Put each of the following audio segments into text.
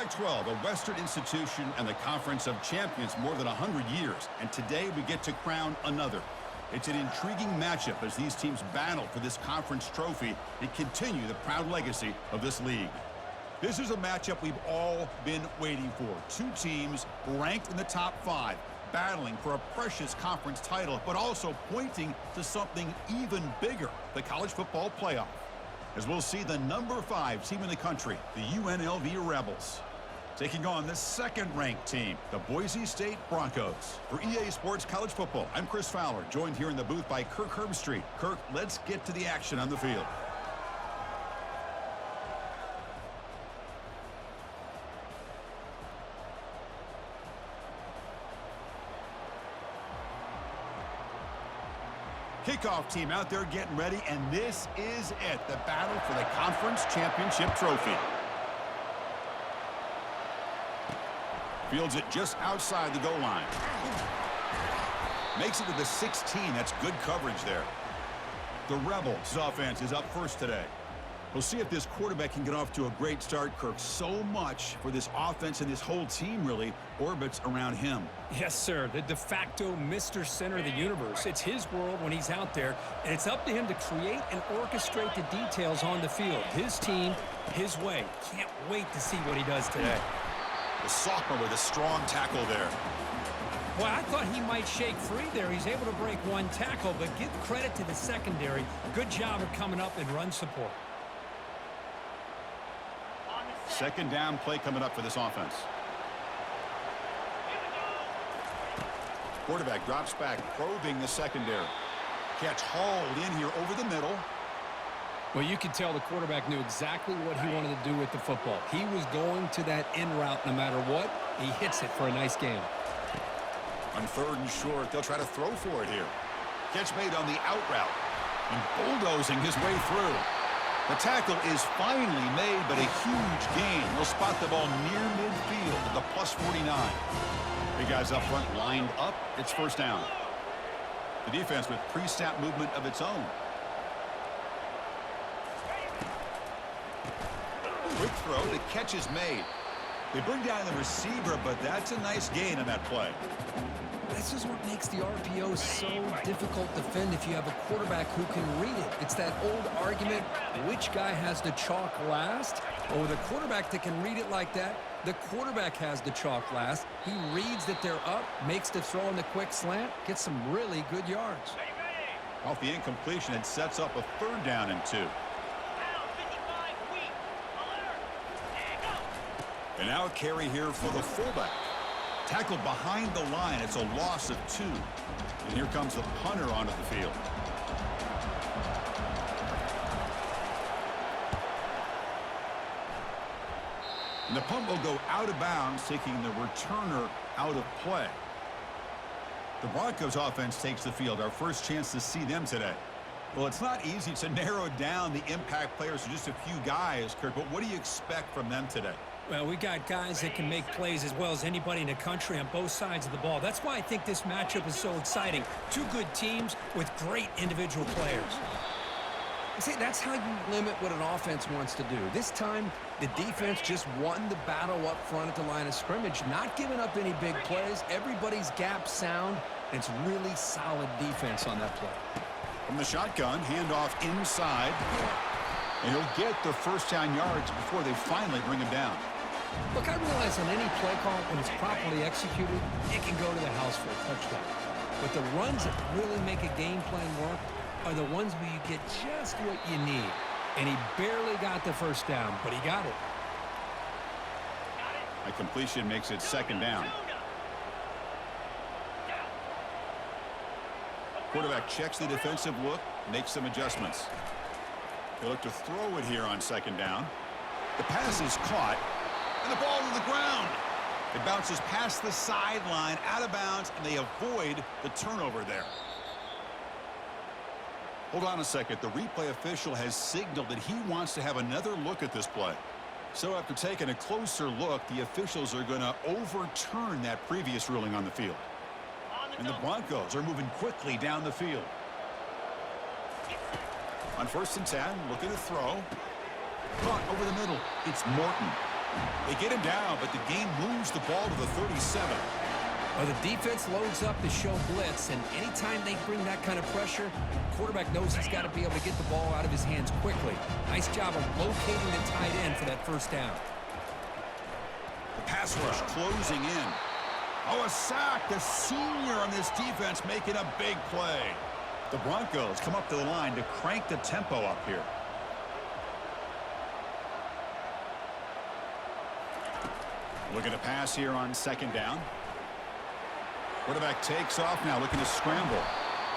Pac-12, a Western institution and the Conference of Champions more than 100 years. And today we get to crown another. It's an intriguing matchup as these teams battle for this conference trophy and continue the proud legacy of this league. This is a matchup we've all been waiting for. Two teams ranked in the top 5, battling for a precious conference title, but also pointing to something even bigger, the college football playoff. As we'll see the number 5 team in the country, the UNLV Rebels, taking on the second-ranked team, the Boise State Broncos. For EA Sports College Football, I'm Chris Fowler, joined here in the booth by Kirk Herbstreit. Kirk, let's get to the action on the field. Kickoff team out there getting ready, and this is it, the battle for the conference championship trophy. Fields it just outside the goal line. Makes it to the 16. That's good coverage there. The Rebels' offense is up first today. We'll see if this quarterback can get off to a great start, Kirk. So much for this offense and this whole team really orbits around him. Yes, sir. The de facto Mr. Center of the universe. It's his world when he's out there, and it's up to him to create and orchestrate the details on the field. His team, his way. Can't wait to see what he does today. The sophomore with a strong tackle there. Boy, I thought he might shake free there. He's able to break one tackle, but give credit to the secondary. Good job of coming up and run support. Second down play coming up for this offense. Quarterback drops back, probing the secondary. Catch hauled in here over the middle. Well, you could tell the quarterback knew exactly what he wanted to do with the football. He was going to that in route no matter what. He hits it for a nice gain. On 3rd and short, they'll try to throw for it here. Catch made on the out route. And bulldozing his way through. The tackle is finally made, but a huge gain. They'll spot the ball near midfield at the +49. Big guys up front lined up. It's first down. The defense with pre-snap movement of its own. Quick throw. The catch is made. They bring down the receiver, but that's a nice gain on that play. This is what makes the RPO so difficult to defend if you have a quarterback who can read it. It's that old argument, which guy has the chalk last? Or the quarterback that can read it like that, the quarterback has the chalk last. He reads that they're up, makes the throw on the quick slant, gets some really good yards. Off the incompletion, it sets up a 3rd down and 2. And now a carry here for the fullback. Tackled behind the line. It's a loss of 2. And here comes the punter onto the field. And the punt will go out of bounds, taking the returner out of play. The Broncos offense takes the field. Our first chance to see them today. Well, it's not easy to narrow down the impact players to just a few guys, Kirk, but what do you expect from them today? Well, we got guys that can make plays as well as anybody in the country on both sides of the ball. That's why I think this matchup is so exciting. Two good teams with great individual players. See, that's how you limit what an offense wants to do. This time, the defense just won the battle up front at the line of scrimmage, not giving up any big plays. Everybody's gap sound, and it's really solid defense on that play. From the shotgun, handoff inside. And he'll get the first down yards before they finally bring him down. Look, I realize on any play call, when it's properly executed, it can go to the house for a touchdown. But the runs that really make a game plan work are the ones where you get just what you need. And he barely got the first down, but he got it. A completion makes it 2nd down. Quarterback checks the defensive look, makes some adjustments. They look to throw it here on 2nd down. The pass is caught, and the ball to the ground. It bounces past the sideline, out of bounds, and they avoid the turnover there. Hold on a second. The replay official has signaled that he wants to have another look at this play. So after taking a closer look, the officials are going to overturn that previous ruling on the field. And the Broncos are moving quickly down the field. On 1st and 10, looking to throw. Caught over the middle. It's Morton. They get him down, but the game moves the ball to the 37. Well, the defense loads up to show blitz, and anytime they bring that kind of pressure, the quarterback knows he's got to be able to get the ball out of his hands quickly. Nice job of locating the tight end for that first down. The pass rush closing in. Oh, a sack. The senior on this defense making a big play. The Broncos come up to the line to crank the tempo up here. Looking to pass here on second down. Quarterback takes off now, looking to scramble.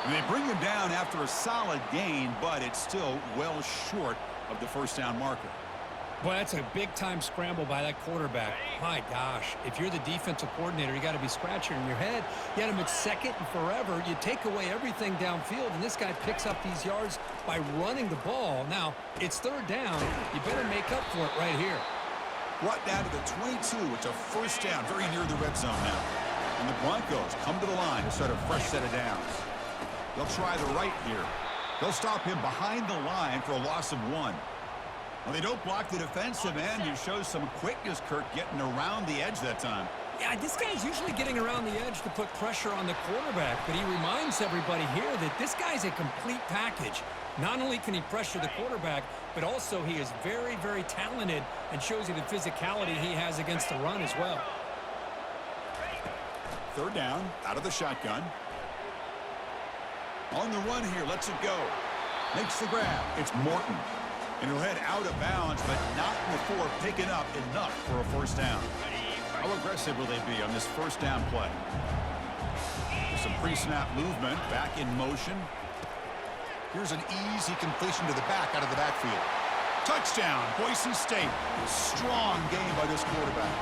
And they bring him down after a solid gain, but it's still well short of the first down marker. Well, that's a big-time scramble by that quarterback. My gosh, if you're the defensive coordinator, you got to be scratching your head. You had him at second and forever. You take away everything downfield, and this guy picks up these yards by running the ball. Now, it's third down. You better make up for it right here. Brought down to the 22. It's a first down, very near the red zone now. And the Broncos come to the line to start a fresh set of downs. They'll try the right here. They'll stop him behind the line for a loss of 1. Well, they don't block the defensive end. He shows some quickness, Kirk, getting around the edge that time. Yeah, this guy's usually getting around the edge to put pressure on the quarterback, but he reminds everybody here that this guy's a complete package. Not only can he pressure the quarterback, but also he is very, very talented and shows you the physicality he has against the run as well. Third down, out of the shotgun. On the run here, lets it go. Makes the grab. It's Morton. And he'll head out of bounds, but not before picking up enough for a first down. How aggressive will they be on this first down play? There's some pre-snap movement, back in motion. Here's an easy completion to the back out of the backfield. Touchdown, Boise State. Strong game by this quarterback.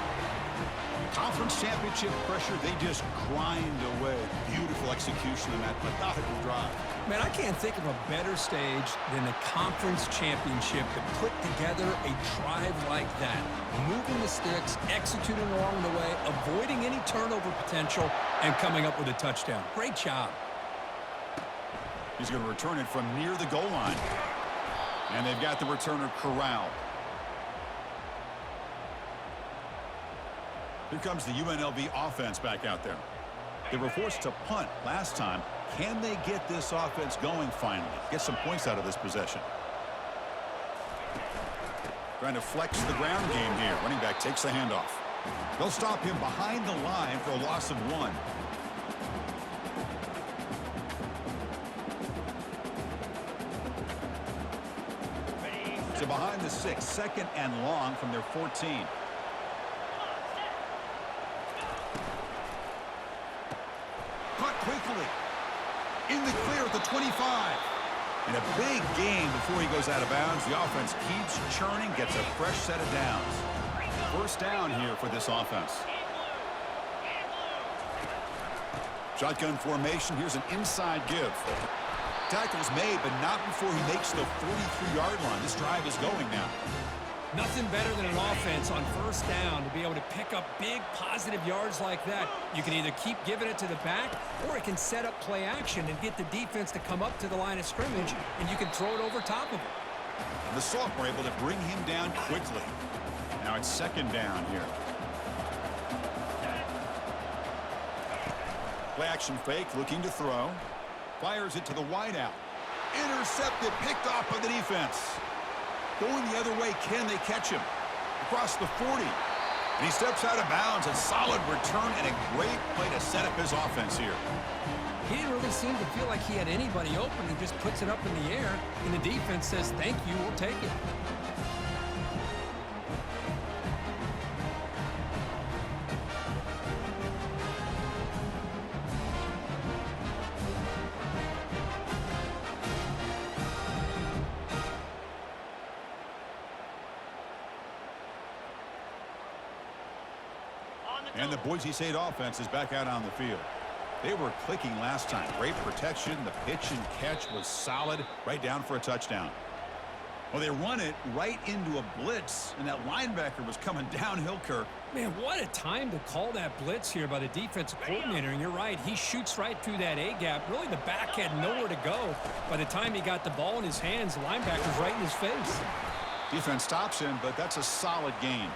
Conference championship pressure, they just grind away. Beautiful execution in that methodical drive. Man, I can't think of a better stage than the conference championship to put together a drive like that. Moving the sticks, executing along the way, avoiding any turnover potential, and coming up with a touchdown. Great job. He's going to return it from near the goal line. And they've got the returner corralled. Here comes the UNLV offense back out there. They were forced to punt last time. Can they get this offense going finally? Get some points out of this possession. Trying to flex the ground game here. Running back takes the handoff. They'll stop him behind the line for a loss of 1. So behind the 6, second and long from their 14. Caught quickly. In the clear at the 25. And a big game before he goes out of bounds. The offense keeps churning, gets a fresh set of downs. First down here for this offense. Shotgun formation. Here's an inside give. Tackle's made, but not before he makes the 43-yard line. This drive is going now. Nothing better than an offense on first down to be able to pick up big positive yards like that. You can either keep giving it to the back, or it can set up play action and get the defense to come up to the line of scrimmage, and you can throw it over top of it. And the sophomore able to bring him down quickly. Now it's second down here. Play action fake, looking to throw. Fires it to the wideout. Intercepted, picked off by the defense. Going the other way, can they catch him? Across the 40. And he steps out of bounds. A solid return and a great play to set up his offense here. He didn't really seem to feel like he had anybody open. He just puts it up in the air, and the defense says, thank you, we'll take it. And the Boise State offense is back out on the field. They were clicking last time. Great protection. The pitch and catch was solid. Right down for a touchdown. Well, they run it right into a blitz, and that linebacker was coming downhill, Kirk. Man, what a time to call that blitz here by the defensive coordinator. And you're right, he shoots right through that A-gap. Really, the back had nowhere to go. By the time he got the ball in his hands, the linebacker's right in his face. Defense stops him, but that's a solid gain.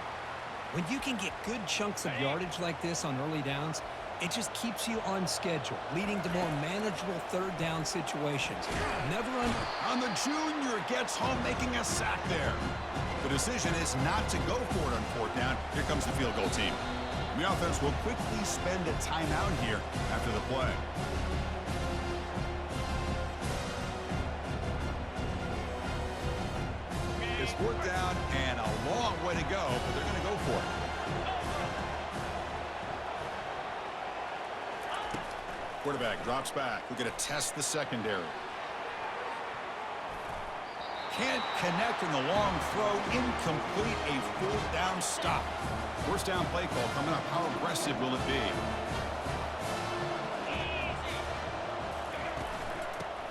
When you can get good chunks of yardage like this on early downs, it just keeps you on schedule, leading to more manageable third down situations. Never on the junior, gets home making a sack there. The decision is not to go for it on fourth down. Here comes the field goal team. The offense will quickly spend a timeout here after the play. It's fourth down and a long way to go, but they're going to go for it. Quarterback drops back. We're going to test the secondary. Can't connect in the long throw. Incomplete. A fourth down stop. First down play call coming up. How aggressive will it be?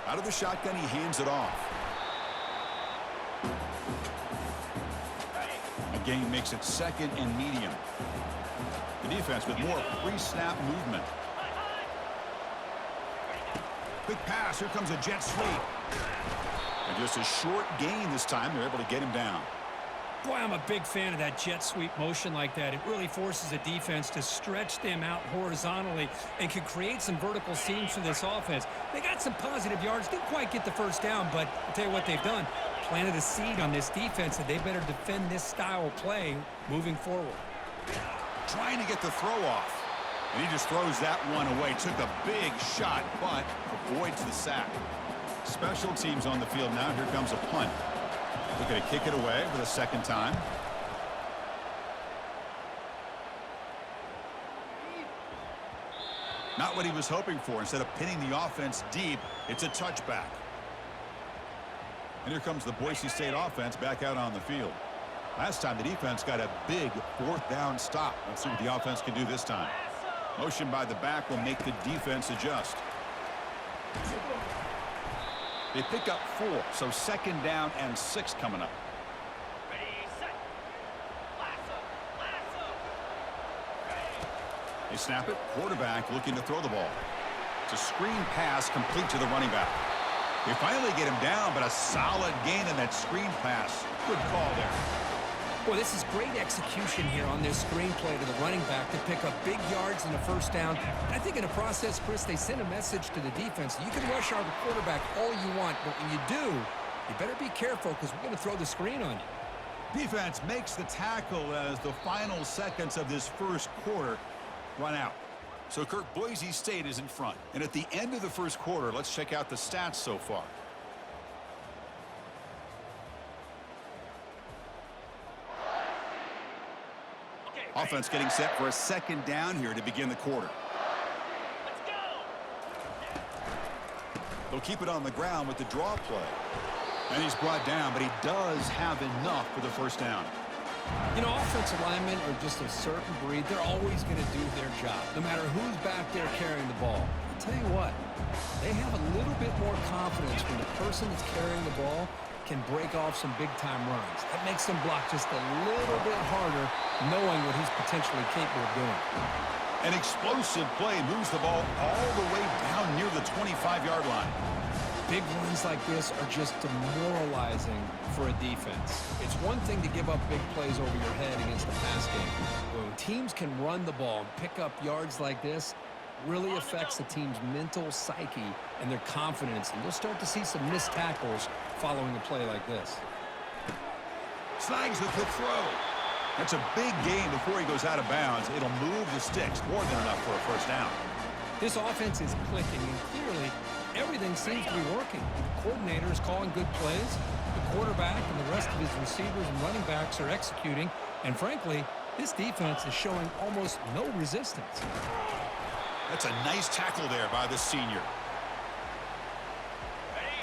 Out of the shotgun, he hands it off. Again, makes it second and medium. The defense with more pre-snap movement. Quick pass. Here comes a jet sweep. And just a short gain this time. They're able to get him down. Boy, I'm a big fan of that jet sweep motion like that. It really forces a defense to stretch them out horizontally and can create some vertical seams for this offense. They got some positive yards. Didn't quite get the first down, but I'll tell you what they've done. Planted a seed on this defense that they better defend this style of play moving forward. Trying to get the throw off. And he just throws that one away. Took a big shot, but avoids the sack. Special teams on the field now. Here comes a punt. Looking to kick it away for the second time. Not what he was hoping for. Instead of pinning the offense deep, it's a touchback. And here comes the Boise State offense back out on the field. Last time the defense got a big fourth down stop. Let's see what the offense can do this time. Motion by the back will make the defense adjust. They pick up 4, so second down and 6 coming up. They snap it. Quarterback looking to throw the ball. It's a screen pass complete to the running back. They finally get him down, but a solid gain in that screen pass. Good call there. Boy, this is great execution here on this screen play to the running back to pick up big yards and a first down. I think in the process, Chris, they sent a message to the defense. You can rush our quarterback all you want, but when you do, you better be careful because we're going to throw the screen on you. Defense makes the tackle as the final seconds of this first quarter run out. So, Kirk, Boise State is in front. And at the end of the first quarter, let's check out the stats so far. Offense getting set for a second down here to begin the quarter. They'll keep it on the ground with the draw play. And he's brought down, but he does have enough for the first down. You know, offensive linemen are just a certain breed. They're always going to do their job, no matter who's back there carrying the ball. I'll tell you what, they have a little bit more confidence when the person that's carrying the ball can break off some big-time runs. That makes them block just a little bit harder, knowing what he's potentially capable of doing. An explosive play moves the ball all the way down near the 25-yard line. Big runs like this are just demoralizing for a defense. It's one thing to give up big plays over your head against the pass game. When teams can run the ball and pick up yards like this, really affects the team's mental psyche and their confidence. And you'll start to see some missed tackles following a play like this. Snags the quick throw. That's a big gain before he goes out of bounds. It'll move the sticks more than enough for a first down. This offense is clicking, and clearly everything seems to be working. The coordinator is calling good plays. The quarterback and the rest of his receivers and running backs are executing. And frankly, this defense is showing almost no resistance. That's a nice tackle there by the senior.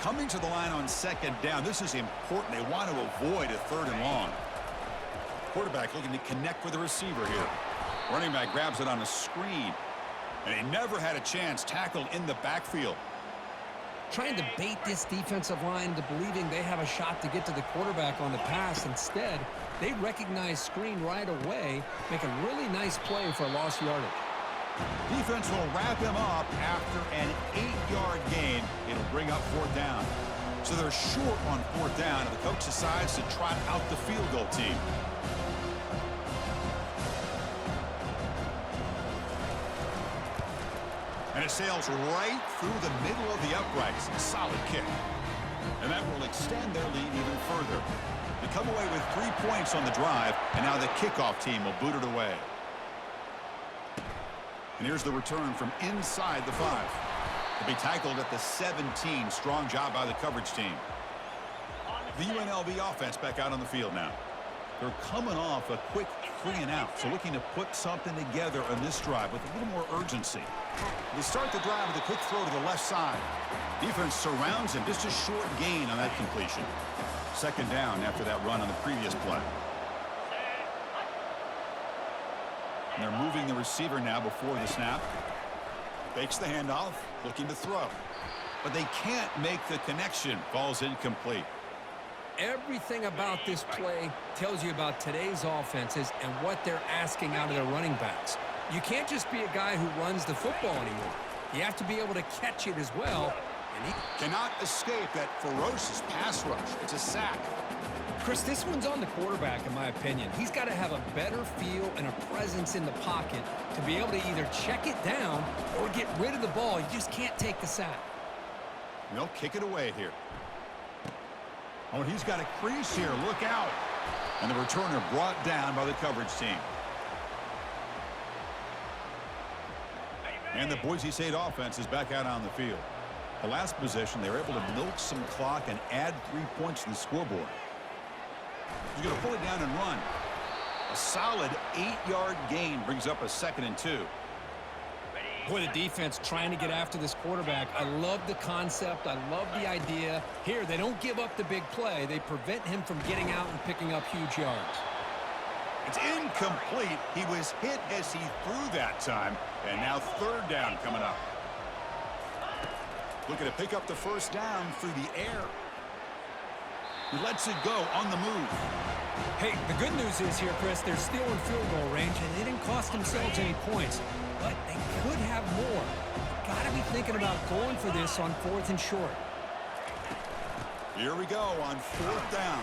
Coming to the line on second down. This is important. They want to avoid a third and long. Quarterback looking to connect with the receiver here. Running back grabs it on a screen. And he never had a chance. Tackled in the backfield. Trying to bait this defensive line into believing they have a shot to get to the quarterback on the pass. Instead, they recognize screen right away, make a really nice play for lost yardage. Defense will wrap him up after an 8-yard gain. It'll bring up fourth down. So they're short on fourth down, and the coach decides to trot out the field goal team. And it sails right through the middle of the uprights. Solid kick. And that will extend their lead even further. They come away with 3 points on the drive, and now the kickoff team will boot it away. And here's the return from inside the 5. To be tackled at the 17. Strong job by the coverage team. The UNLV offense back out on the field now. They're coming off a quick 3-and-out, so looking to put something together on this drive with a little more urgency. They start the drive with a quick throw to the left side. Defense surrounds him. Just a short gain on that completion. Second down after that run on the previous play. And they're moving the receiver now before the snap. Fakes the handoff, looking to throw. But they can't make the connection. Ball's incomplete. Everything about this play tells you about today's offenses and what they're asking out of their running backs. You can't just be a guy who runs the football anymore. You have to be able to catch it as well. And he cannot escape that ferocious pass rush. It's a sack. Chris, this one's on the quarterback, in my opinion. He's got to have a better feel and a presence in the pocket to be able to either check it down or get rid of the ball. You just can't take the sack. They'll kick it away here. Oh, and he's got a crease here. Look out. And the returner brought down by the coverage team. And the Boise State offense is back out on the field. The last possession, they were able to milk some clock and add 3 points to the scoreboard. He's going to pull it down and run. A solid 8-yard gain brings up a 2nd and 2. Boy, the defense trying to get after this quarterback. I love the concept. I love the idea. Here, they don't give up the big play. They prevent him from getting out and picking up huge yards. It's incomplete. He was hit as he threw that time. And now 3rd down coming up. Looking to pick up the 1st down through the air. He lets it go on the move. Hey, the good news is here, Chris, they're still in field goal range, and they didn't cost themselves any points. But they could have more. Got to be thinking about going for this on 4th and short. Here we go on 4th down.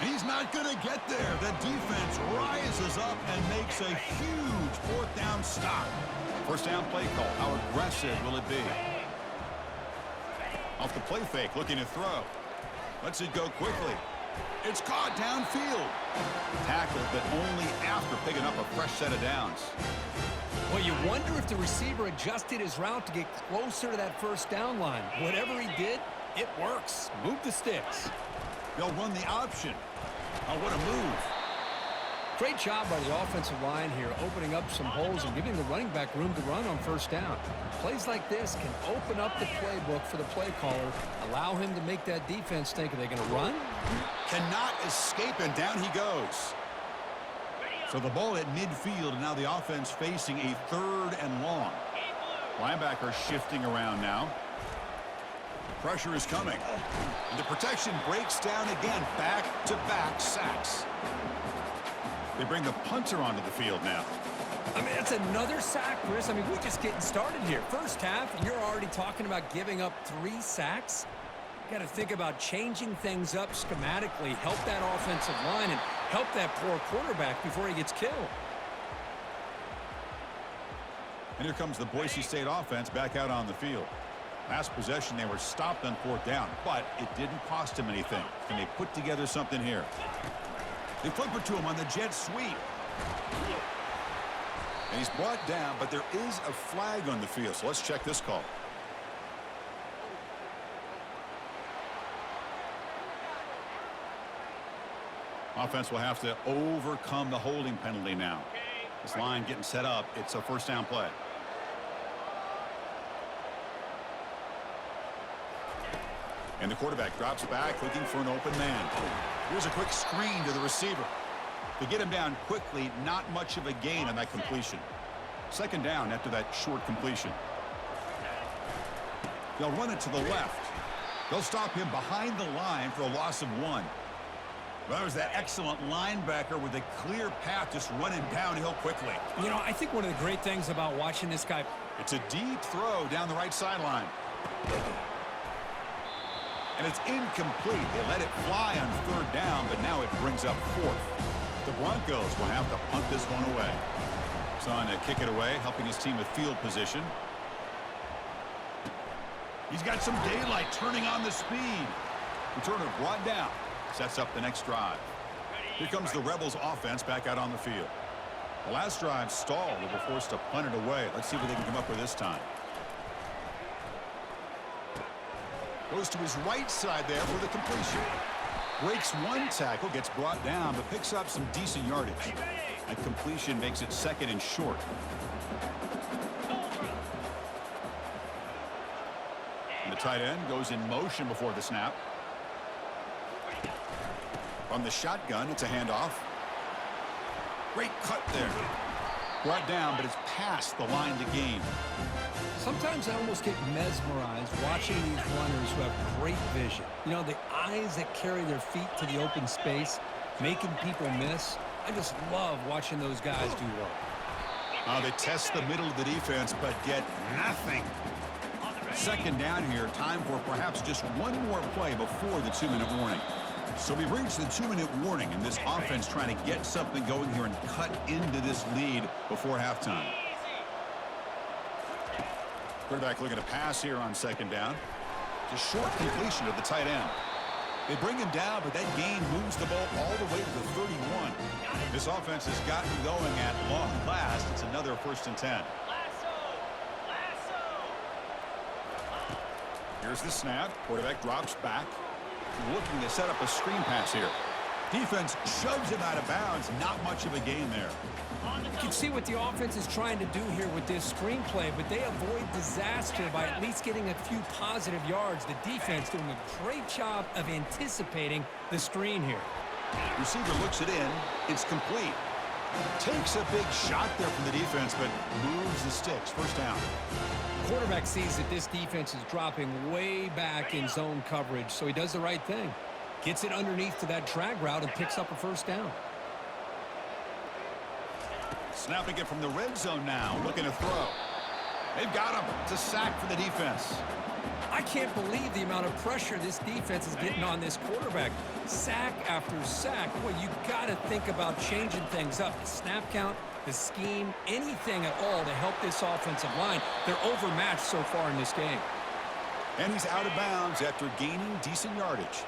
He's not going to get there. The defense rises up and makes a huge 4th down stop. 1st down play call. How aggressive will it be? Off the play fake, looking to throw. Lets it go quickly. It's caught downfield. Tackled, but only after picking up a fresh set of downs. Well, you wonder if the receiver adjusted his route to get closer to that 1st down line. Whatever he did, it works. Move the sticks. They'll run the option. Oh, what a move. Great job by the offensive line here, opening up some holes and giving the running back room to run on 1st down. Plays like this can open up the playbook for the play caller, allow him to make that defense think, are they going to run? Cannot escape, and down he goes. So the ball at midfield, and now the offense facing a 3rd and long. Linebacker shifting around now. Pressure is coming. And the protection breaks down again. Back-to-back sacks. They bring the punter onto the field now. I mean, that's another sack, Chris. I mean, we're just getting started here. 1st half, and you're already talking about giving up 3 sacks. You got to think about changing things up schematically, help that offensive line, and help that poor quarterback before he gets killed. And here comes the Boise State offense back out on the field. Last possession, they were stopped on 4th down, but it didn't cost them anything. Can they put together something here? They flip it to him on the jet sweep. And he's brought down, but there is a flag on the field, so let's check this call. Offense will have to overcome the holding penalty now. This line getting set up. It's a 1st down play. And the quarterback drops back, looking for an open man. Here's a quick screen to the receiver. To get him down quickly, not much of a gain on that completion. 2nd down after that short completion. They'll run it to the left. They'll stop him behind the line for a loss of 1. Well, there's that excellent linebacker with a clear path just running downhill quickly. You know, I think one of the great things about watching this guy, it's a deep throw down the right sideline. And it's incomplete. They let it fly on 3rd down, but now it brings up 4th. The Broncos will have to punt this one away. Son to kick it away, helping his team with field position. He's got some daylight, turning on the speed. Returner brought down. Sets up the next drive. Here comes the Rebels offense back out on the field. The last drive stalled. They were forced to punt it away. Let's see what they can come up with this time. Goes to his right side there for the completion. Breaks one tackle, gets brought down, but picks up some decent yardage. That completion makes it 2nd and short. And the tight end goes in motion before the snap. From the shotgun, it's a handoff. Great cut there. Brought down, but it's past the line to gain. Sometimes I almost get mesmerized watching these runners who have great vision. You know, the eyes that carry their feet to the open space, making people miss. I just love watching those guys do work. They test the middle of the defense, but get nothing. 2nd down here, time for perhaps just one more play before the 2-minute warning. So we've reached the 2-minute warning, and this offense trying to get something going here and cut into this lead before halftime. Quarterback looking to pass here on 2nd down. It's a short completion of the tight end. They bring him down, but that gain moves the ball all the way to the 31. This offense has gotten going at long last. It's another 1st and 10. Here's the snap. Quarterback drops back. Looking to set up a screen pass here. Defense shoves him out of bounds. Not much of a gain there. You can see what the offense is trying to do here with this screenplay, but they avoid disaster by at least getting a few positive yards. The defense doing a great job of anticipating the screen here. Receiver looks it in. It's complete. Takes a big shot there from the defense, but moves the sticks. 1st down. Quarterback sees that this defense is dropping way back in zone coverage, so he does the right thing. Gets it underneath to that drag route and picks up a 1st down. Snapping it from the red zone now, looking to throw. They've got him. It's a sack for the defense. I can't believe the amount of pressure this defense is getting on this quarterback. Sack after sack. Boy, you got to think about changing things up. The snap count, the scheme, anything at all to help this offensive line. They're overmatched so far in this game. And he's out of bounds after gaining decent yardage.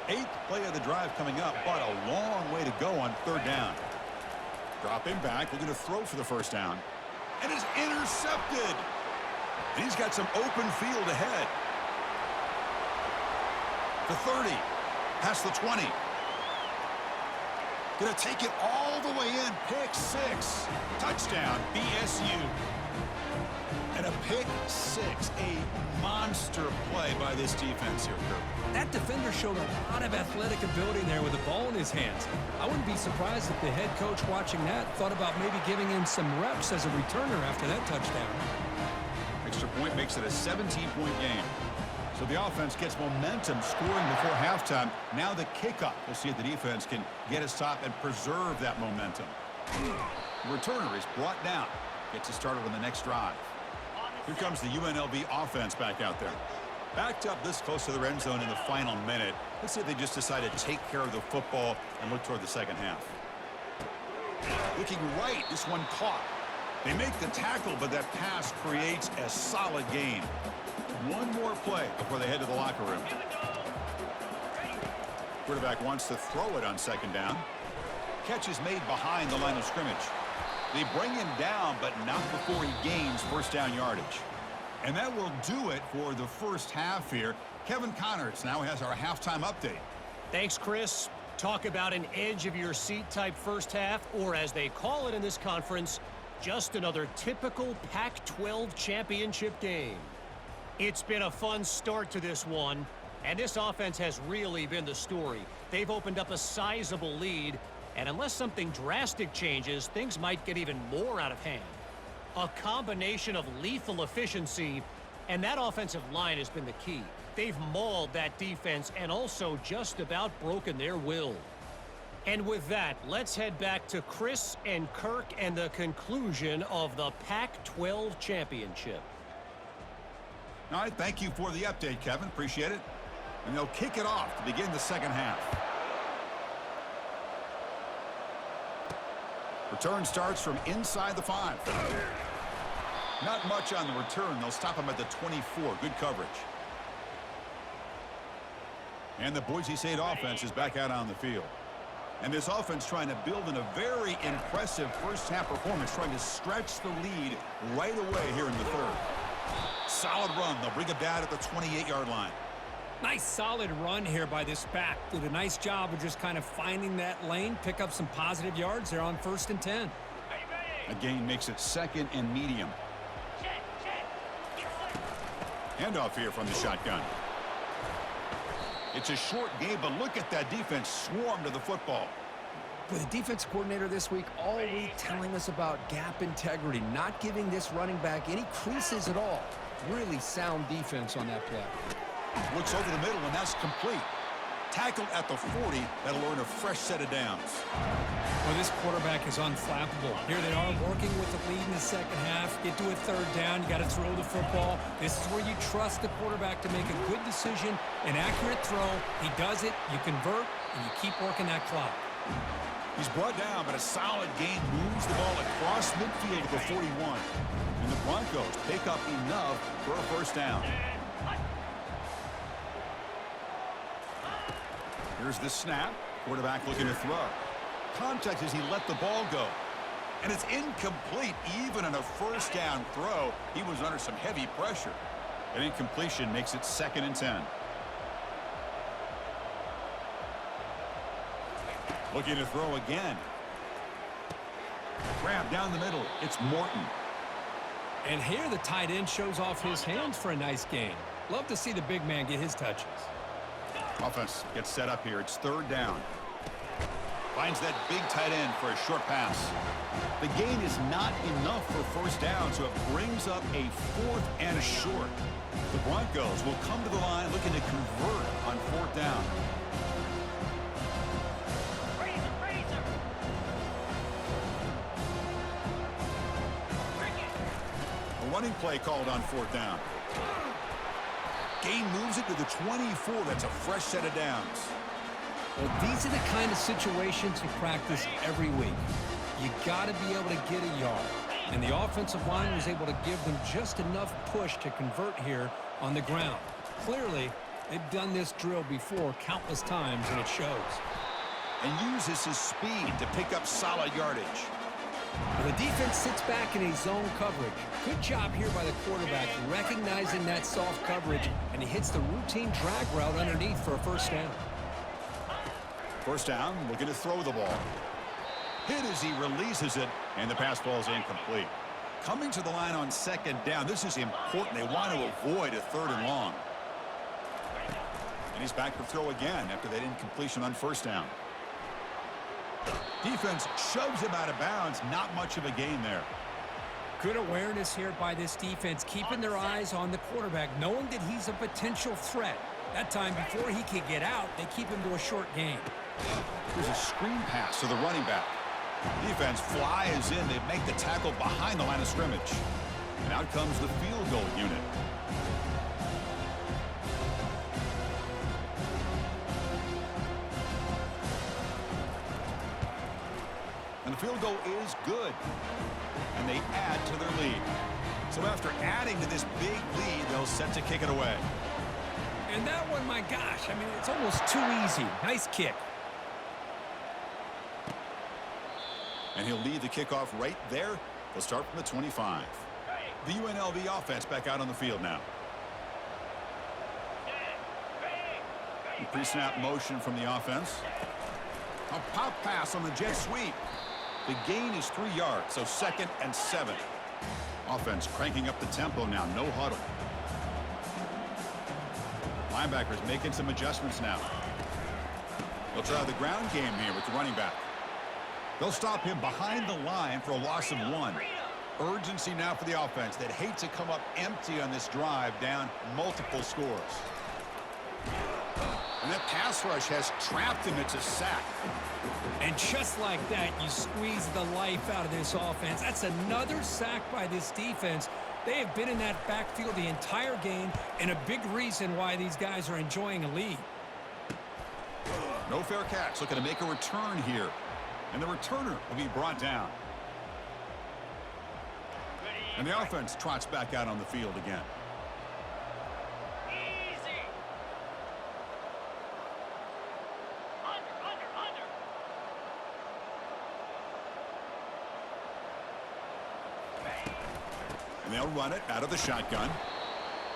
8th play of the drive coming up, but a long way to go on 3rd down. Dropping back, looking to throw for the 1st down. And is intercepted. And he's got some open field ahead. The 30, past the 20. Gonna take it all the way in. Pick 6. Touchdown, BSU. And a pick 6. A monster play by this defense here, Kirk. That defender showed a lot of athletic ability there with the ball in his hands. I wouldn't be surprised if the head coach watching that thought about maybe giving him some reps as a returner after that touchdown. Extra point makes it a 17-point game. So the offense gets momentum scoring before halftime. Now the kickoff. We'll see if the defense can get a stop and preserve that momentum. The returner is brought down. Gets it started on the next drive. Here comes the UNLV offense back out there. Backed up this close to the end zone in the final minute. Let's see if they just decide to take care of the football and look toward the 2nd half. Looking right, this one caught. They make the tackle, but that pass creates a solid gain. One more play before they head to the locker room. Quarterback wants to throw it on 2nd down. Catch is made behind the line of scrimmage. They bring him down, but not before he gains 1st down yardage. And that will do it for the 1st half here. Kevin Connors now has our halftime update. Thanks, Chris. Talk about an edge-of-your-seat type 1st half, or as they call it in this conference, just another typical Pac-12 championship game. It's been a fun start to this one, and this offense has really been the story. They've opened up a sizable lead, and unless something drastic changes, things might get even more out of hand. A combination of lethal efficiency, and that offensive line has been the key. They've mauled that defense and also just about broken their will. And with that, let's head back to Chris and Kirk and the conclusion of the Pac-12 championship. All right, thank you for the update, Kevin. Appreciate it. And they'll kick it off to begin the 2nd half. Return starts from inside the 5. Not much on the return. They'll stop him at the 24. Good coverage. And the Boise State offense is back out on the field. And this offense trying to build in a very impressive first-half performance, trying to stretch the lead right away here in the third. Solid run. They'll bring it down at the 28-yard line. Nice solid run here by this back. Did a nice job of just kind of finding that lane, pick up some positive yards there on 1st and 10. A gain makes it 2nd and medium. Handoff here from the shotgun. It's a short game, but look at that defense swarm to the football. With the defense coordinator this week all week telling us about gap integrity, not giving this running back any creases at all. Really sound defense on that play. Looks over the middle, and that's complete. Tackled at the 40. That'll earn a fresh set of downs. Well, this quarterback is unflappable. Here they are working with the lead in the second half. Get to a 3rd down. You got to throw the football. This is where you trust the quarterback to make a good decision, an accurate throw. He does it. You convert, and you keep working that clock. He's brought down, but a solid gain moves the ball across midfield to the 41. And the Broncos pick up enough for a 1st down. Here's the snap. Quarterback looking to throw. Contact as he let the ball go. And it's incomplete. Even on a 1st down throw, he was under some heavy pressure. An incompletion makes it 2nd and 10. Looking to throw again. Grab down the middle. It's Morton. And here the tight end shows off his hands for a nice gain. Love to see the big man get his touches. Offense gets set up here. It's 3rd down. Finds that big tight end for a short pass. The gain is not enough for 1st down, so it brings up a 4th and a short. The Broncos will come to the line looking to convert on 4th down. A running play called on 4th down. Gain moves it to the 24. That's a fresh set of downs. Well, these are the kind of situations you practice every week. You got to be able to get a yard. And the offensive line was able to give them just enough push to convert here on the ground. Clearly, they've done this drill before countless times, and it shows. And uses his speed to pick up solid yardage. Well, the defense sits back in a zone coverage. Good job here by the quarterback, recognizing that soft coverage, and he hits the routine drag route underneath for a 1st down. 1st down, looking to throw the ball. Hit as he releases it, and the pass ball is incomplete. Coming to the line on 2nd down, this is important. They want to avoid a 3rd and long. And he's back to throw again after that incompletion on 1st down. Defense shoves him out of bounds. Not much of a gain there. Good awareness here by this defense, keeping their eyes on the quarterback, knowing that he's a potential threat. That time, before he can get out, they keep him to a short gain. There's a screen pass to the running back. Defense flies in. They make the tackle behind the line of scrimmage. And out comes the field goal unit. And the field goal is good. And they add to their lead. So after adding to this big lead, they'll set to kick it away. And that one, my gosh, I mean, it's almost too easy. Nice kick. And he'll lead the kickoff right there. They'll start from the 25. The UNLV offense back out on the field now. Pre-snap motion from the offense. A pop pass on the jet sweep. The gain is 3 yards, so 2nd and 7. Offense cranking up the tempo now. No huddle. Linebackers making some adjustments now. They'll try the ground game here with the running back. They'll stop him behind the line for a loss of 1. Urgency now for the offense that hate to come up empty on this drive, down multiple scores. And that pass rush has trapped him. It's a sack. And just like that, you squeeze the life out of this offense. That's another sack by this defense. They have been in that backfield the entire game, and a big reason why these guys are enjoying a lead. No fair catch. Looking to make a return here. And the returner will be brought down. And the offense trots back out on the field again. And they'll run it out of the shotgun.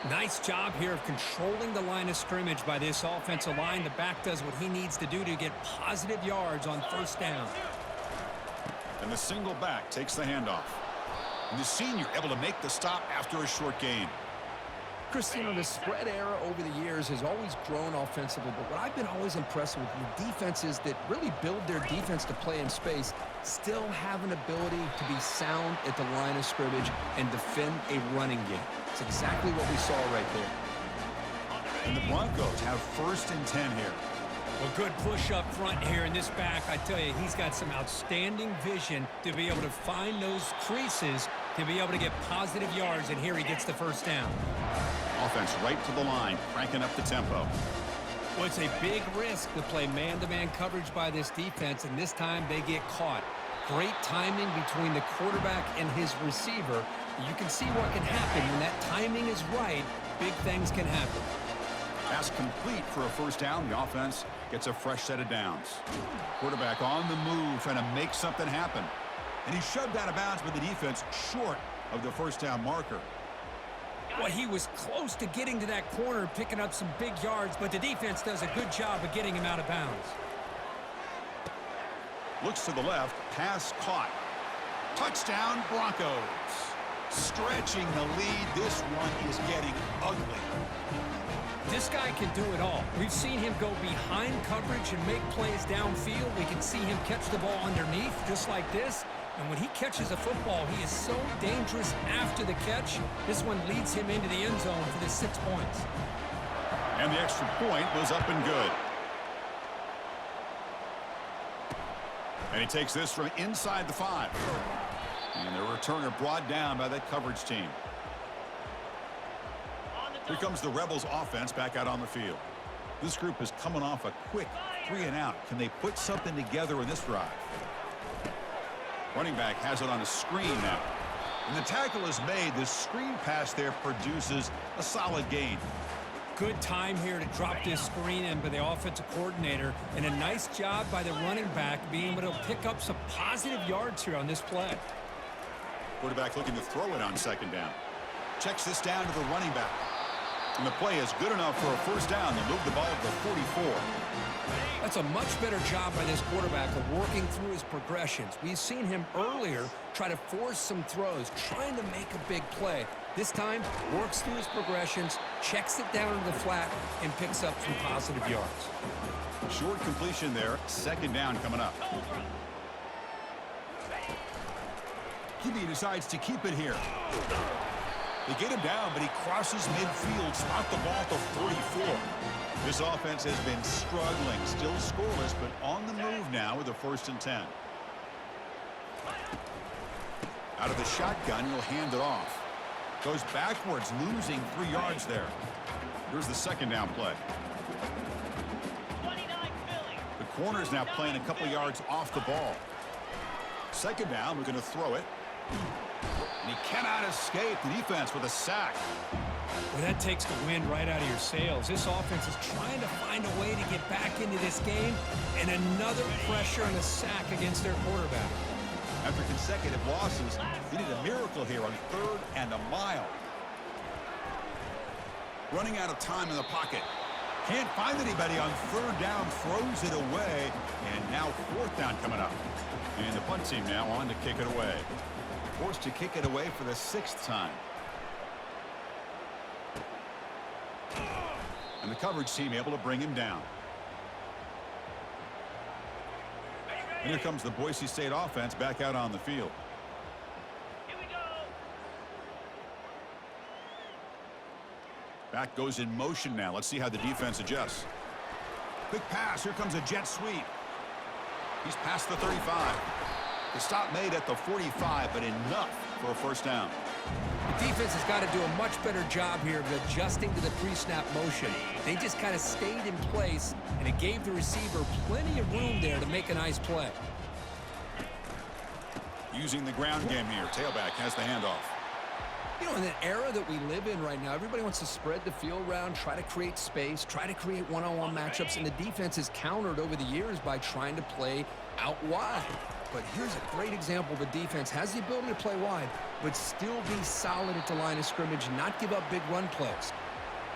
Nice job here of controlling the line of scrimmage by this offensive line. The back does what he needs to do to get positive yards on first down. And the single back takes the handoff. And the senior able to make the stop after a short gain. Chris, the spread era over the years has always grown offensively, but what I've been always impressed with defenses that really build their defense to play in space still have an ability to be sound at the line of scrimmage and defend a running game. It's exactly what we saw right there. And the Broncos have 1st and 10 here. Well, good push up front here in this back. I tell you, he's got some outstanding vision to be able to find those creases to be able to get positive yards, and here he gets the first down. Offense right to the line, cranking up the tempo. Well, it's a big risk to play man-to-man coverage by this defense, and this time they get caught. Great timing between the quarterback and his receiver. You can see what can happen. When that timing is right, big things can happen. Pass complete for a first down. The offense gets a fresh set of downs. Quarterback on the move, trying to make something happen. And he shoved out of bounds with the defense short of the first down marker. Well, he was close to getting to that corner, picking up some big yards, but the defense does a good job of getting him out of bounds. Looks to the left, pass caught. Touchdown, Broncos. Stretching the lead. This one is getting ugly. This guy can do it all. We've seen him go behind coverage and make plays downfield. We can see him catch the ball underneath, just like this. And when he catches a football, he is so dangerous after the catch. This one leads him into the end zone for the 6 points. And the extra point was up and good. And he takes this from inside the 5. And the returner brought down by that coverage team. Here comes the Rebels offense back out on the field. This group is coming off a quick 3 and out. Can they put something together in this drive? Running back has it on a screen now. And the tackle is made. The screen pass there produces a solid gain. Good time here to drop this screen in by the offensive coordinator. And a nice job by the running back being able to pick up some positive yards here on this play. Quarterback looking to throw it on second down. Checks this down to the running back. And the play is good enough for a first down to move the ball to the 44. That's a much better job by this quarterback of working through his progressions. We've seen him earlier try to force some throws, trying to make a big play. This time, works through his progressions, checks it down to the flat, and picks up some positive yards. Short completion there. Second down coming up. QB decides to keep it here. They get him down, but he crosses midfield, spot the ball to 44. This offense has been struggling, still scoreless, but on the move now with a 1st and 10. Out of the shotgun, he'll hand it off. Goes backwards, losing 3 yards there. Here's the second down play. The corner's now playing a couple yards off the ball. Second down, we're going to throw it. And he cannot escape the defense with a sack. Well, that takes the wind right out of your sails. This offense is trying to find a way to get back into this game, and another pressure and a sack against their quarterback. After consecutive losses, he did a miracle here on 3rd and a mile. Running out of time in the pocket. Can't find anybody on 3rd down, throws it away, and now 4th down coming up. And the punt team now on to kick it away. Forced to kick it away for the 6th time. And the coverage team able to bring him down. And here comes the Boise State offense back out on the field. Here we go. Back goes in motion now. Let's see how the defense adjusts. Quick pass. Here comes a jet sweep. He's past the 35. The stop made at the 45, but enough for a first down. The defense has got to do a much better job here of adjusting to the pre-snap motion. They just kind of stayed in place, and it gave the receiver plenty of room there to make a nice play. Using the ground game here. Tailback has the handoff. You know, in the era that we live in right now, everybody wants to spread the field around, try to create space, try to create one-on-one matchups, and the defense is countered over the years by trying to play out wide. But here's a great example of a defense has the ability to play wide, but still be solid at the line of scrimmage, not give up big run plays.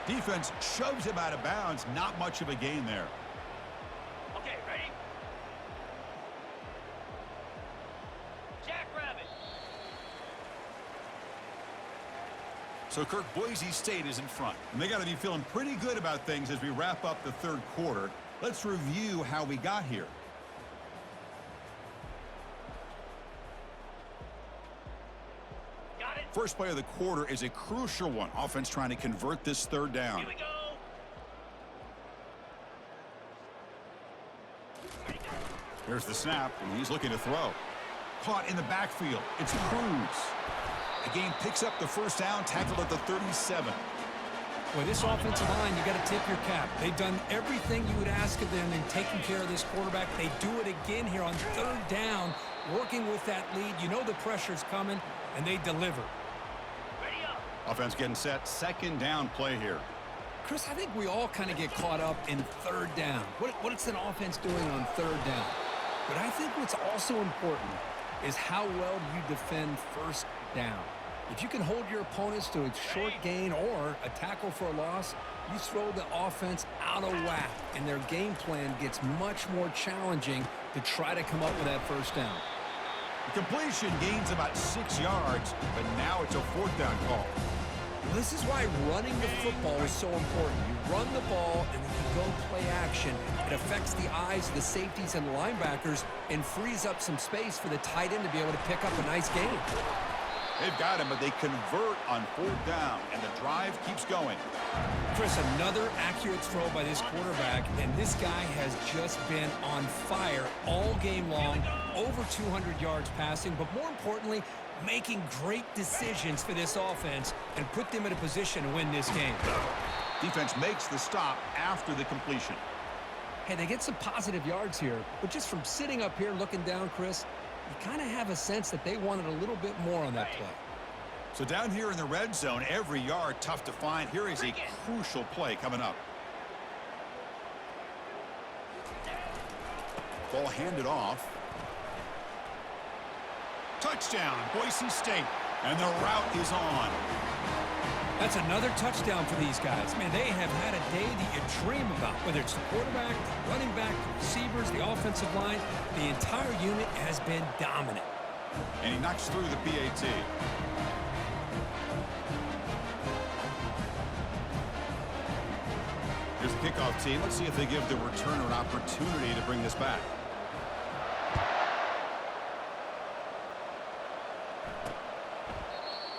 Defense shoves him out of bounds. Not much of a gain there. Okay, ready? Jackrabbit. So, Kirk, Boise State is in front. And they got to be feeling pretty good about things as we wrap up the third quarter. Let's review how we got here. Got it. First play of the quarter is a crucial one. Offense trying to convert this third down. Here we go. Here's the snap, and he's looking to throw. Caught in the backfield. It's Cruz. The game picks up the first down, tackled at the 37. Boy, this offensive line, you got to tip your cap. They've done everything you would ask of them in taking care of this quarterback. They do it again here on third down, working with that lead. You know the pressure's coming, and they deliver. Ready up. Offense getting set. Second down play here. Chris, I think we all kind of get caught up in third down. What's an offense doing on third down? But I think what's also important is how well you defend first down. If you can hold your opponents to a short gain or a tackle for a loss, you throw the offense out of whack, and their game plan gets much more challenging to try to come up with that first down. The completion gains about 6 yards, but now it's a fourth down call. This is why running the football is so important. You run the ball, and then you go play action. It affects the eyes of the safeties and the linebackers and frees up some space for the tight end to be able to pick up a nice gain. They've got him, but they convert on fourth down, and the drive keeps going. Chris, another accurate throw by this quarterback, and this guy has just been on fire all game long, over 200 yards passing, but more importantly, making great decisions for this offense and put them in a position to win this game. Defense makes the stop after the completion. Hey, they get some positive yards here, but just from sitting up here looking down, Chris, you kind of have a sense that they wanted a little bit more on that play. So down here in the red zone, every yard tough to find. Here is a crucial play coming up. Ball handed off. Touchdown, Boise State. And the route is on. That's another touchdown for these guys. Man, they have had a day that you dream about, whether it's the quarterback, the running back, the receivers, the offensive line. The entire unit has been dominant. And he knocks through the PAT. Here's the kickoff team. Let's see if they give the returner an opportunity to bring this back.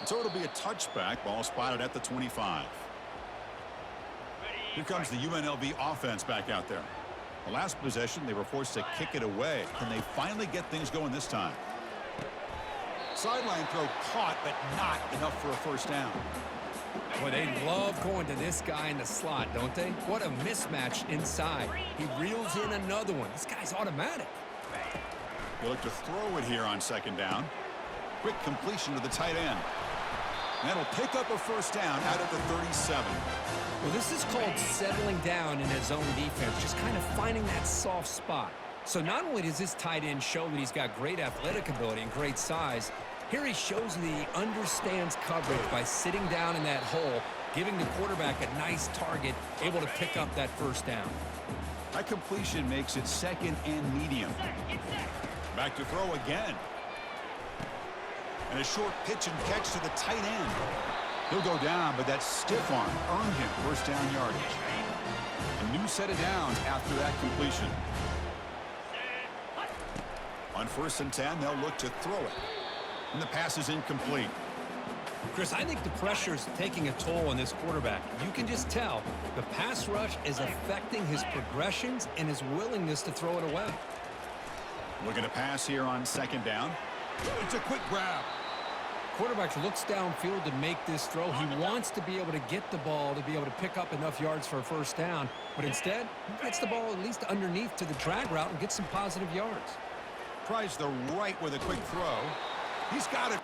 So it'll be a touchback. Ball spotted at the 25. Here comes the UNLV offense back out there. The last possession, they were forced to kick it away. Can they finally get things going this time? Sideline throw caught, but not enough for a first down. Boy, they love going to this guy in the slot, don't they? What a mismatch inside. He reels in another one. This guy's automatic. They look to throw it here on second down. Quick completion to the tight end. That'll pick up a first down out at the 37. Well, this is called settling down in his own defense, just kind of finding that soft spot. So not only does this tight end show that he's got great athletic ability and great size, here he shows that he understands coverage by sitting down in that hole, giving the quarterback a nice target, able to pick up that first down. That completion makes it second and medium. Back to throw again. And a short pitch and catch to the tight end. He'll go down, but that stiff arm earned him first down yardage. A new set of downs after that completion. On 1st and 10, they'll look to throw it. And the pass is incomplete. Chris, I think the pressure is taking a toll on this quarterback. You can just tell the pass rush is affecting his progressions and his willingness to throw it away. Looking to pass here on second down. It's a quick grab. Quarterback looks downfield to make this throw. He wants to be able to get the ball to be able to pick up enough yards for a first down. But instead, he gets the ball at least underneath to the drag route and gets some positive yards. Tries the right with a quick throw. He's got it.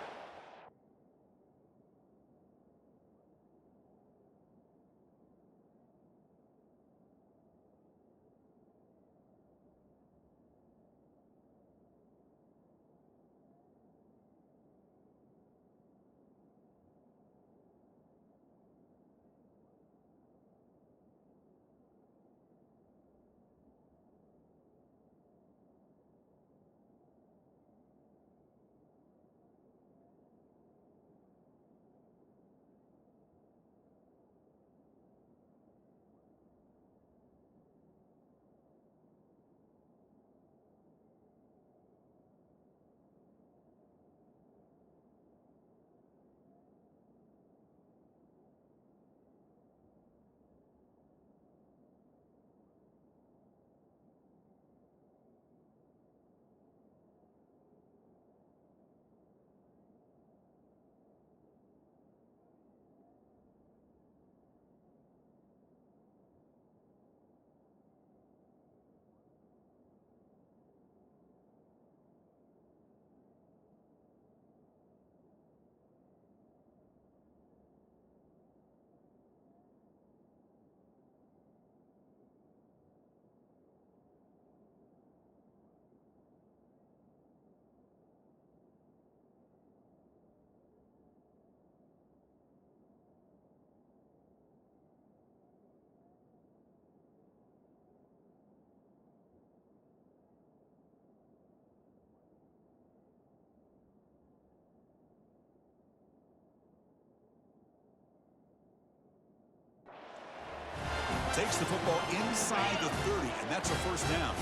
Takes the football inside the 30, and that's a first down.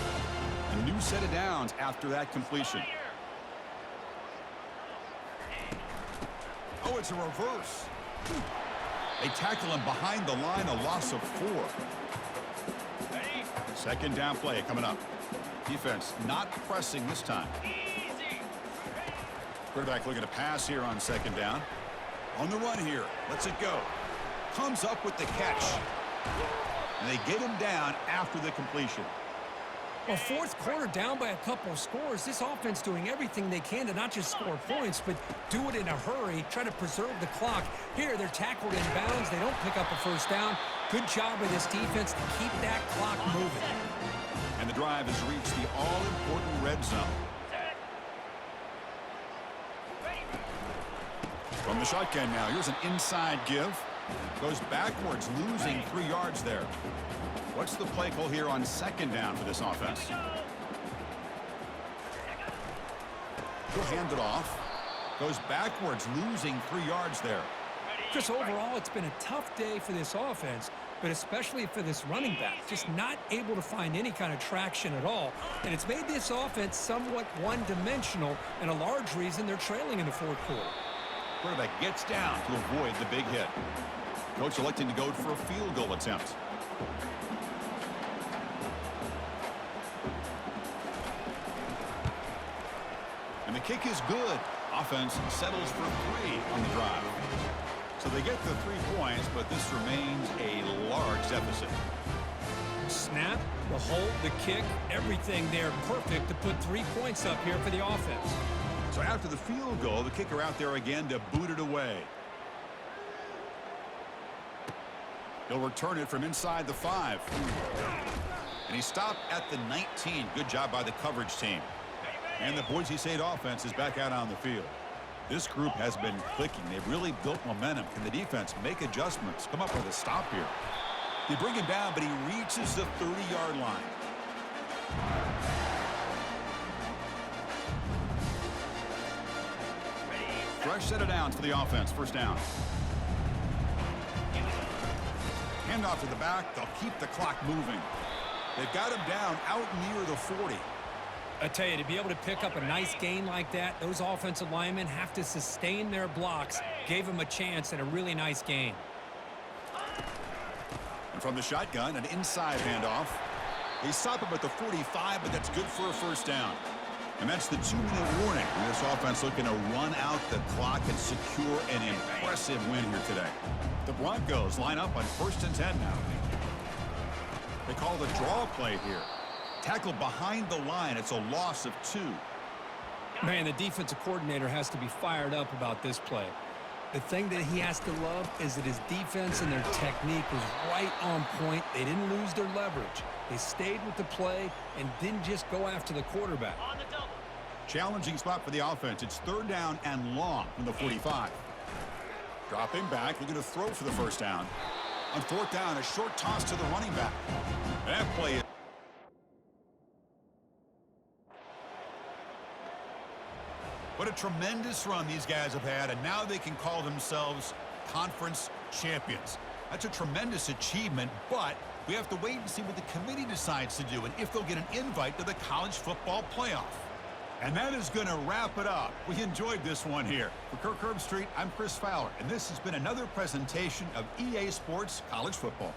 A new set of downs after that completion. Oh, it's a reverse. They tackle him behind the line, a loss of 4. Ready? Second down play coming up. Defense not pressing this time. Easy. Quarterback looking to pass here on second down. On the run here. Lets it go. Comes up with the catch. And they get him down after the completion. Well, fourth quarter down by a couple of scores. This offense doing everything they can to not just score points, but do it in a hurry, try to preserve the clock. Here, they're tackled in bounds. They don't pick up a first down. Good job by this defense to keep that clock moving. And the drive has reached the all-important red zone. Set. Ready. From the shotgun now, here's an inside give. Goes backwards, losing 3 yards there. What's the play call here on second down for this offense? He'll hand it off. Goes backwards, losing 3 yards there. Chris, overall, it's been a tough day for this offense, but especially for this running back. Just not able to find any kind of traction at all. And it's made this offense somewhat one-dimensional, and a large reason they're trailing in the fourth quarter. Quarterback gets down to avoid the big hit. Coach electing to go for a field goal attempt. And the kick is good. Offense settles for 3 on the drive. So they get the 3 points, but this remains a large deficit. Snap, the hold, the kick, everything there perfect to put 3 points up here for the offense. So after the field goal, the kicker out there again to boot it away. He'll return it from inside the 5. And he stopped at the 19. Good job by the coverage team. And the Boise State offense is back out on the field. This group has been clicking. They've really built momentum. Can the defense make adjustments? Come up with a stop here. They bring him down, but he reaches the 30-yard line. Fresh set of downs for the offense. First down. Handoff to the back. They'll keep the clock moving. They've got him down out near the 40. I tell you, to be able to pick up a nice gain like that, those offensive linemen have to sustain their blocks. Gave him a chance and a really nice gain. And from the shotgun, an inside handoff. They stop him at the 45, but that's good for a first down. And that's the 2-minute warning. And this offense looking to run out the clock and secure an impressive win here today. The Broncos line up on 1st and 10 now. They call the draw play here. Tackled behind the line. It's a loss of 2. Man, the defensive coordinator has to be fired up about this play. The thing that he has to love is that his defense and their technique was right on point. They didn't lose their leverage. They stayed with the play and didn't just go after the quarterback. On the double. Challenging spot for the offense. It's 3rd down and long from the 45. Dropping back, looking to throw for the first down. On 4th down, a short toss to the running back. That play is what a tremendous run these guys have had, and now they can call themselves conference champions. That's a tremendous achievement, but we have to wait and see what the committee decides to do and if they'll get an invite to the college football playoff. And that is going to wrap it up. We enjoyed this one here. For Kirk Herbstreit, I'm Chris Fowler, and this has been another presentation of EA Sports College Football.